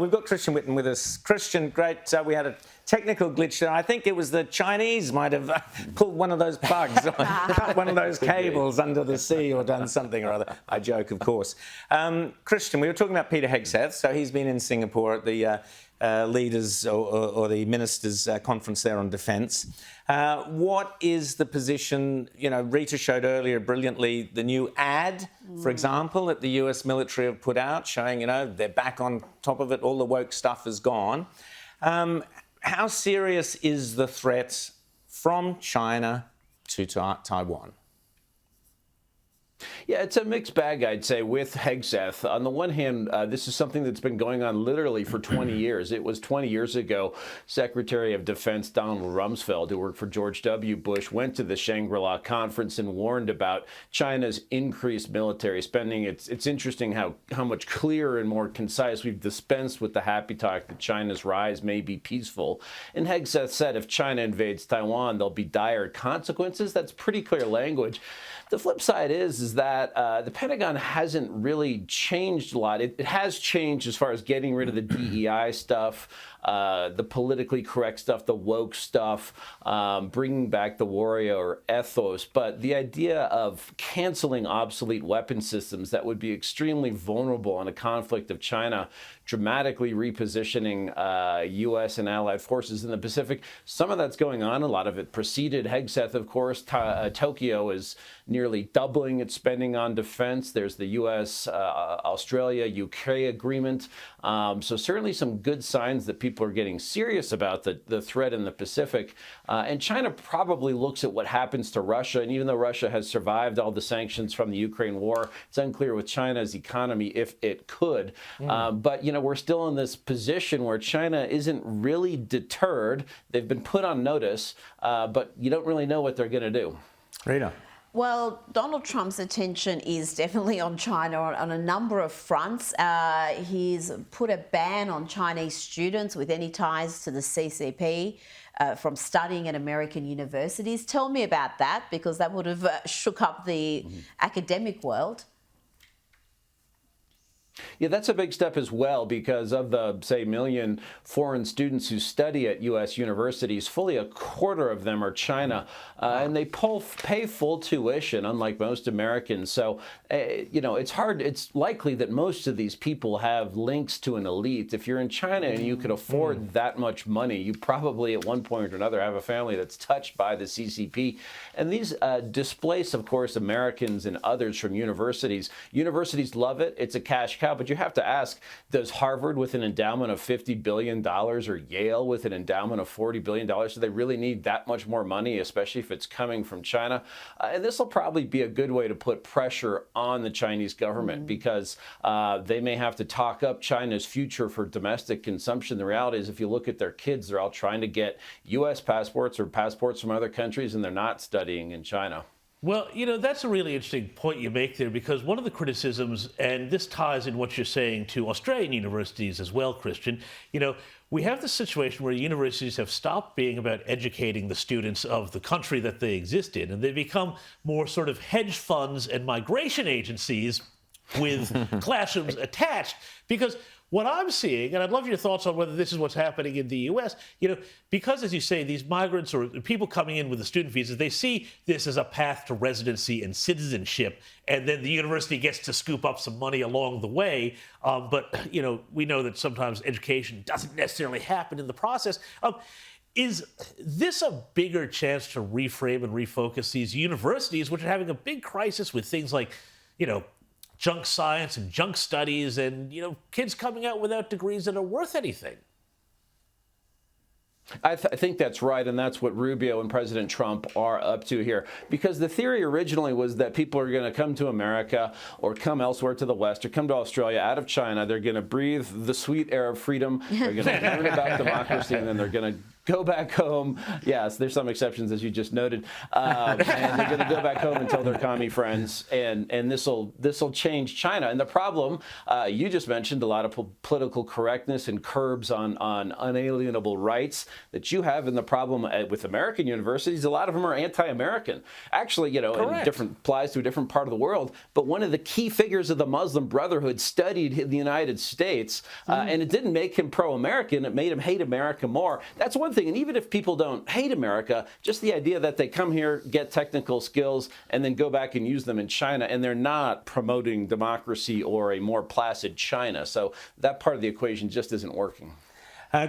We've got Christian Whiton with us. Christian, great. We had a technical glitch there. I think it was the Chinese might have pulled one of those plugs, or cut one of those cables under the sea, or done something or other. I joke, of course. Christian, we were talking about Peter Hegseth. So he's been in Singapore at the leaders or the ministers' conference there on defence. What is the position? You know, Rita showed earlier brilliantly the new ad, for example, that the US military have put out showing, you know, they're back on top of it. All the woke stuff is gone. How serious is the threat from China to Taiwan? Yeah, it's a mixed bag, I'd say, with Hegseth. On the one hand, this is something that's been going on literally for 20 years. It was 20 years ago, Secretary of Defense Donald Rumsfeld, who worked for George W. Bush, went to the Shangri-La conference and warned about China's increased military spending. It's interesting how much clearer and more concise we've dispensed with the happy talk that China's rise may be peaceful. And Hegseth said if China invades Taiwan, there'll be dire consequences. That's pretty clear language. The flip side is that the Pentagon hasn't really changed a lot. It has changed as far as getting rid of the DEI stuff, the politically correct stuff, the woke stuff, bringing back the warrior ethos. But the idea of canceling obsolete weapon systems that would be extremely vulnerable in a conflict of China, dramatically repositioning U.S. and allied forces in the Pacific, some of that's going on. A lot of it preceded Hegseth, of course. Tokyo is nearly doubling its spending on defense. There's the U.S., Australia, UK agreement. So certainly some good signs that people are getting serious about the threat in the Pacific. And China probably looks at what happens to Russia. And even though Russia has survived all the sanctions from the Ukraine war, it's unclear with China's economy if it could. But, you know, we're still in this position where China isn't really deterred. They've been put on notice, but you don't really know what they're going to do. Rita. Well, Donald Trump's attention is definitely on China on a number of fronts. He's put a ban on Chinese students with any ties to the CCP from studying at American universities. Tell me about that, because that would have shook up the academic world. Yeah, that's a big step as well, because of the, say, million foreign students who study at U.S. universities, fully a quarter of them are China, and they pay full tuition, unlike most Americans. So, you know, it's likely that most of these people have links to an elite. If you're in China and you could afford that much money, you probably at one point or another have a family that's touched by the CCP. And these displace, of course, Americans and others from universities. Universities love it. It's a cash cow. But you have to ask, does Harvard with an endowment of $50 billion or Yale with an endowment of $40 billion, do they really need that much more money, especially if it's coming from China? And this will probably be a good way to put pressure on the Chinese government, because they may have to talk up China's future for domestic consumption. The reality is, if you look at their kids, they're all trying to get U.S. passports or passports from other countries, and they're not studying in China. Well, you know, that's a really interesting point you make there, because one of the criticisms, and this ties in what you're saying to Australian universities as well, Christian, you know, we have this situation where universities have stopped being about educating the students of the country that they exist in, and they become more sort of hedge funds and migration agencies with classrooms attached. Because what I'm seeing, and I'd love your thoughts on whether this is what's happening in the U.S., you know, because, as you say, these migrants or people coming in with the student visas, they see this as a path to residency and citizenship, and then the university gets to scoop up some money along the way. But, you know, we know that sometimes education doesn't necessarily happen in the process. Is this a bigger chance to reframe and refocus these universities, which are having a big crisis with things like, you know, junk science and junk studies, and, you know, kids coming out without degrees that are worth anything? I think that's right, and that's what Rubio and President Trump are up to here. Because the theory originally was that people are going to come to America or come elsewhere to the West or come to Australia out of China. They're going to breathe the sweet air of freedom. They're going to learn about democracy, and then they're going to go back home. Yes, there's some exceptions, as you just noted. And they're going to go back home and tell their commie friends, and this will change China. And the problem, you just mentioned a lot of political correctness and curbs on unalienable rights. that you have. And the problem with American universities, a lot of them are anti-American. Actually, and different applies to a different part of the world. But one of the key figures of the Muslim Brotherhood studied in the United States, and it didn't make him pro-American. It made him hate America more. That's one thing. And even if people don't hate America, just the idea that they come here, get technical skills, and then go back and use them in China, and they're not promoting democracy or a more placid China. So that part of the equation just isn't working.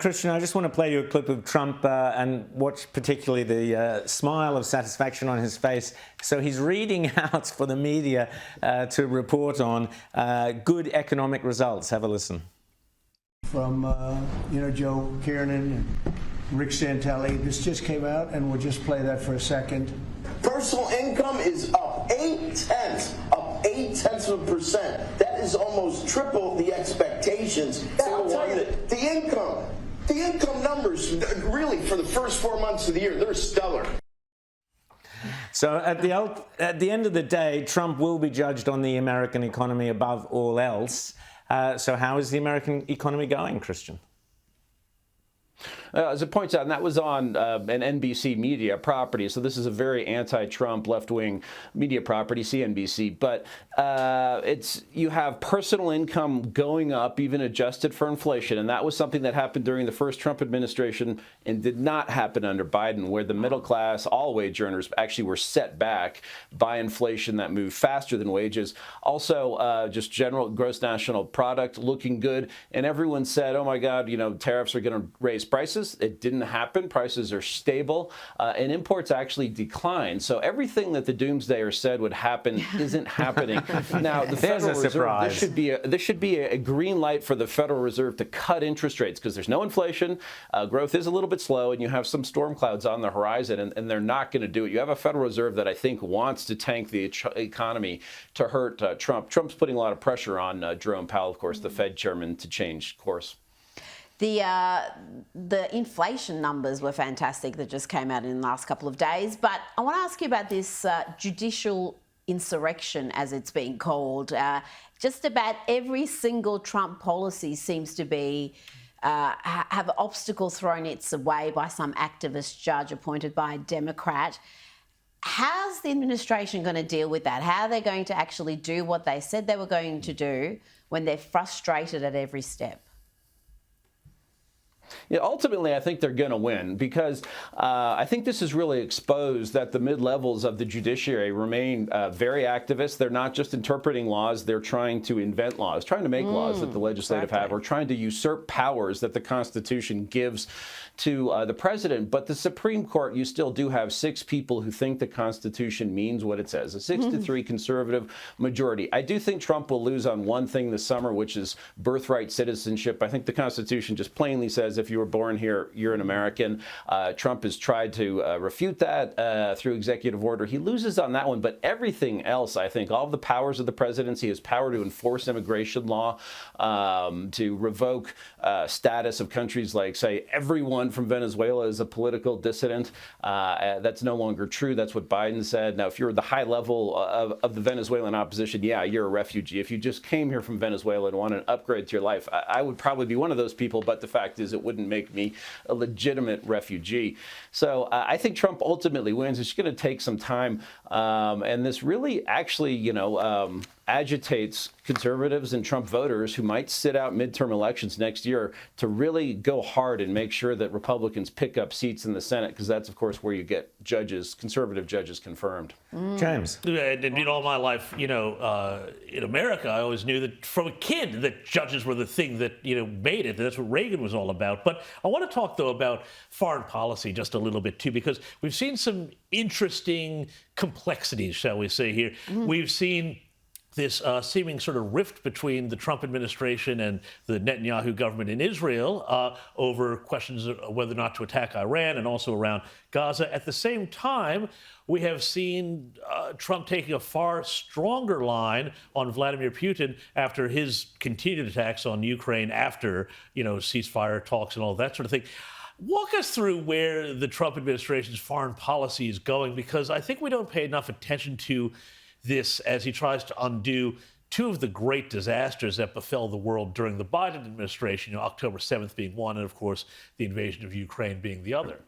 Christian, I just want to play you a clip of Trump and watch particularly the smile of satisfaction on his face. So he's reading out for the media to report on good economic results. Have a listen. From, Joe Kiernan and Rick Santelli. This just came out, and we'll just play that for a second. Personal income is up 0.8%. That is almost triple the expectations. I'll tell you, the income numbers, really, for the first 4 months of the year, they're stellar. So at the end of the day, Trump will be judged on the American economy above all else. So how is the American economy going, Christian? As it points out, and that was on an NBC media property, so this is a very anti-Trump left-wing media property, CNBC. But you have personal income going up, even adjusted for inflation, and that was something that happened during the first Trump administration and did not happen under Biden, where the middle class, all wage earners, actually were set back by inflation that moved faster than wages. Also, just general gross national product looking good, and everyone said, "Oh my God, tariffs are going to raise prices." It didn't happen. Prices are stable, and imports actually declined. So everything that the doomsdayers said would happen isn't happening. Now, the Federal Reserve, this should be a green light for the Federal Reserve to cut interest rates because there's no inflation, growth is a little bit slow, and you have some storm clouds on the horizon, and they're not going to do it. You have a Federal Reserve that I think wants to tank the economy to hurt Trump. Trump's putting a lot of pressure on Jerome Powell, of course, the Fed chairman, to change course. The inflation numbers were fantastic that just came out in the last couple of days. But I want to ask you about this judicial insurrection, as it's being called. Just about every single Trump policy seems to be have an obstacle thrown its way by some activist judge appointed by a Democrat. How's the administration going to deal with that? How are they going to actually do what they said they were going to do when they're frustrated at every step? Yeah, ultimately, I think they're going to win because I think this has really exposed that the mid-levels of the judiciary remain very activist. They're not just interpreting laws. They're trying to invent laws, trying to make laws that the legislative have, or trying to usurp powers that the Constitution gives to the president. But the Supreme Court, you still do have 6 people who think the Constitution means what it says, a 6-3 conservative majority. I do think Trump will lose on one thing this summer, which is birthright citizenship. I think the Constitution just plainly says if you were born here, you're an American. Trump has tried to refute that through executive order. He loses on that one, but everything else, I think, all of the powers of the presidency, his power to enforce immigration law, to revoke status of countries like, say, everyone from Venezuela is a political dissident. That's no longer true. That's what Biden said. Now, if you're at the high level of the Venezuelan opposition, yeah, you're a refugee. If you just came here from Venezuela and want an upgrade to your life, I would probably be one of those people, but the fact is it wouldn't make me a legitimate refugee. So I think Trump ultimately wins. It's going to take some time. And this really actually, agitates conservatives and Trump voters who might sit out midterm elections next year to really go hard and make sure that Republicans pick up seats in the Senate, because that's, of course, where you get judges, conservative judges, confirmed. James. And all my life, in America, I always knew that from a kid that judges were the thing that, made it. That's what Reagan was all about. But I want to talk, though, about foreign policy just a little bit, too, because we've seen some interesting complexities, shall we say, here. We've seen this seeming sort of rift between the Trump administration and the Netanyahu government in Israel over questions of whether or not to attack Iran and also around Gaza. At the same time, we have seen Trump taking a far stronger line on Vladimir Putin after his continued attacks on Ukraine after, ceasefire talks and all that sort of thing. Walk us through where the Trump administration's foreign policy is going, because I think we don't pay enough attention to this as he tries to undo two of the great disasters that befell the world during the Biden administration, October 7th being one, and of course, the invasion of Ukraine being the other.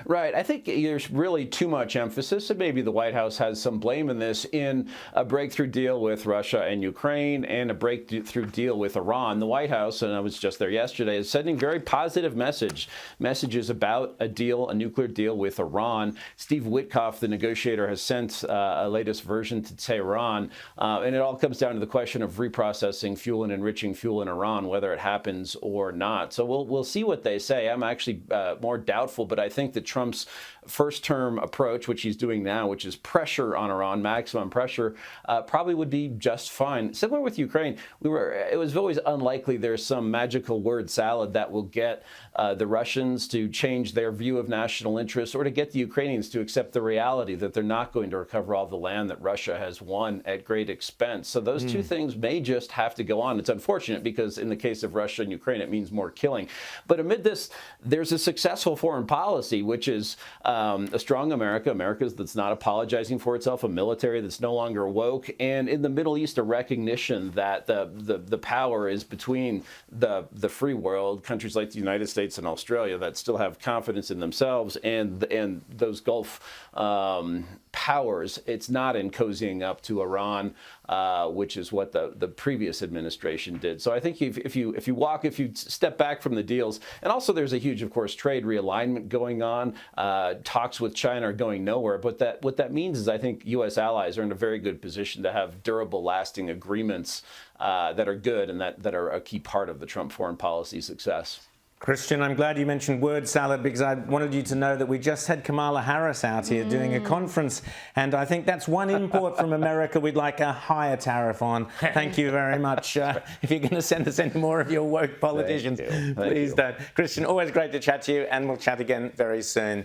Right. I think there's really too much emphasis, and maybe the White House has some blame in this, in a breakthrough deal with Russia and Ukraine and a breakthrough deal with Iran. The White House, and I was just there yesterday, is sending very positive messages about a deal, a nuclear deal with Iran. Steve Witkoff, the negotiator, has sent a latest version to Tehran, and it all comes down to the question of reprocessing fuel and enriching fuel in Iran, whether it happens or not. So we'll see what they say. I'm actually more doubtful, but I think that Trump's first-term approach, which he's doing now, which is pressure on Iran, maximum pressure, probably would be just fine. Similar with Ukraine, it was always unlikely there's some magical word salad that will get the Russians to change their view of national interest, or to get the Ukrainians to accept the reality that they're not going to recover all the land that Russia has won at great expense. So those two things may just have to go on. It's unfortunate because in the case of Russia and Ukraine, it means more killing. But amid this, there's a successful foreign policy, which is a strong America that's not apologizing for itself, a military that's no longer woke, and in the Middle East, a recognition that the power is between the free world, countries like the United States and Australia that still have confidence in themselves, and those Gulf powers. It's not in cozying up to Iran, which is what the previous administration did. So I think if you step back from the deals, and also there's a huge, of course, trade realignment going on. Talks with China are going nowhere. But what that means is I think U.S. allies are in a very good position to have durable, lasting agreements that are good and that are a key part of the Trump foreign policy success. Christian, I'm glad you mentioned word salad, because I wanted you to know that we just had Kamala Harris out here doing a conference, and I think that's one import from America we'd like a higher tariff on. Thank you very much. If you're going to send us any more of your woke politicians, please don't. Christian, always great to chat to you, and we'll chat again very soon.